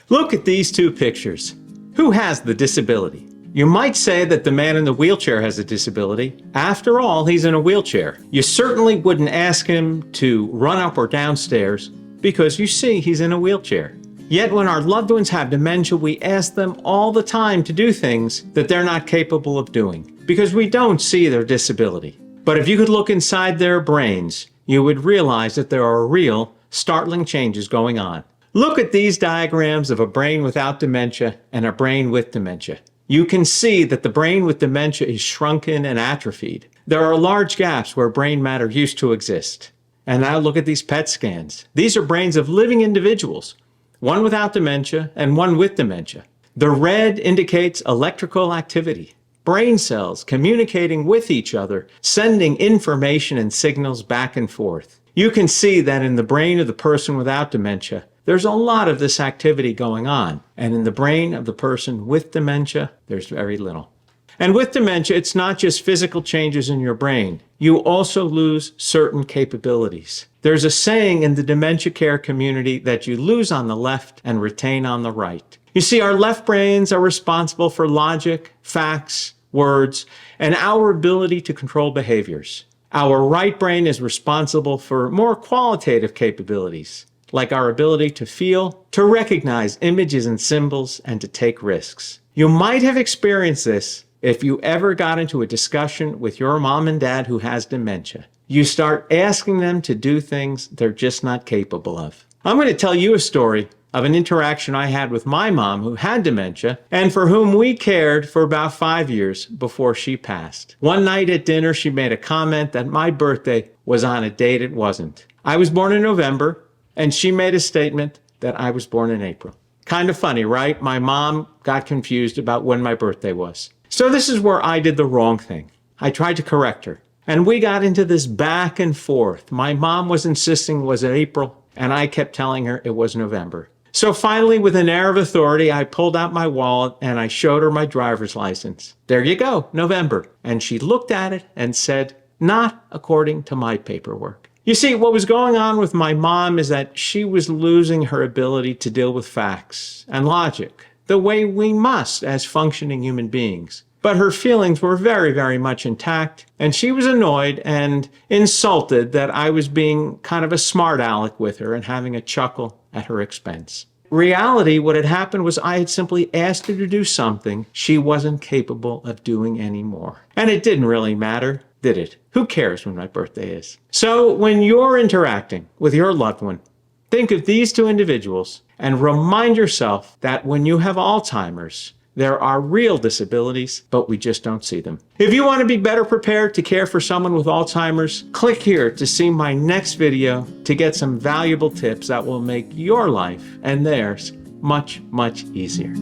Look at these two pictures. Who has the disability? You might say that the man in the wheelchair has a disability. After all, he's in a wheelchair. You certainly wouldn't ask him to run up or down stairs because you see he's in a wheelchair. Yet when our loved ones have dementia, we ask them all the time to do things that they're not capable of doing because we don't see their disability. But if you could look inside their brains, you would realize that there are real, startling changes going on. Look at these diagrams of a brain without dementia and a brain with dementia. You can see that the brain with dementia is shrunken and atrophied. There are large gaps where brain matter used to exist. And now look at these PET scans. These are brains of living individuals, one without dementia and one with dementia. The red indicates electrical activity, brain cells communicating with each other, sending information and signals back and forth. You can see that in the brain of the person without dementia, there's a lot of this activity going on. And in the brain of the person with dementia, there's very little. And with dementia, it's not just physical changes in your brain. You also lose certain capabilities. There's a saying in the dementia care community that you lose on the left and retain on the right. You see, our left brains are responsible for logic, facts, words, and our ability to control behaviors. Our right brain is responsible for more qualitative capabilities, like our ability to feel, to recognize images and symbols, and to take risks. You might have experienced this if you ever got into a discussion with your mom and dad who has dementia. You start asking them to do things they're just not capable of. I'm going to tell you a story of an interaction I had with my mom who had dementia and for whom we cared for about 5 years before she passed. One night at dinner, she made a comment that my birthday was on a date it wasn't. I was born in November, and she made a statement that I was born in April. Kind of funny, right? My mom got confused about when my birthday was. So this is where I did the wrong thing. I tried to correct her. And we got into this back and forth. My mom was insisting it was April, and I kept telling her it was November. So finally, with an air of authority, I pulled out my wallet and I showed her my driver's license. There you go, November. And she looked at it and said, not according to my paperwork. You see, what was going on with my mom is that she was losing her ability to deal with facts and logic the way we must as functioning human beings. But her feelings were very, very much intact, and she was annoyed and insulted that I was being kind of a smart aleck with her and having a chuckle at her expense. Reality, what had happened was I had simply asked her to do something she wasn't capable of doing anymore. And it didn't really matter, did it? Who cares when my birthday is? So when you're interacting with your loved one, think of these two individuals and remind yourself that when you have Alzheimer's, there are real disabilities, but we just don't see them. If you want to be better prepared to care for someone with Alzheimer's, click here to see my next video to get some valuable tips that will make your life and theirs much, much easier.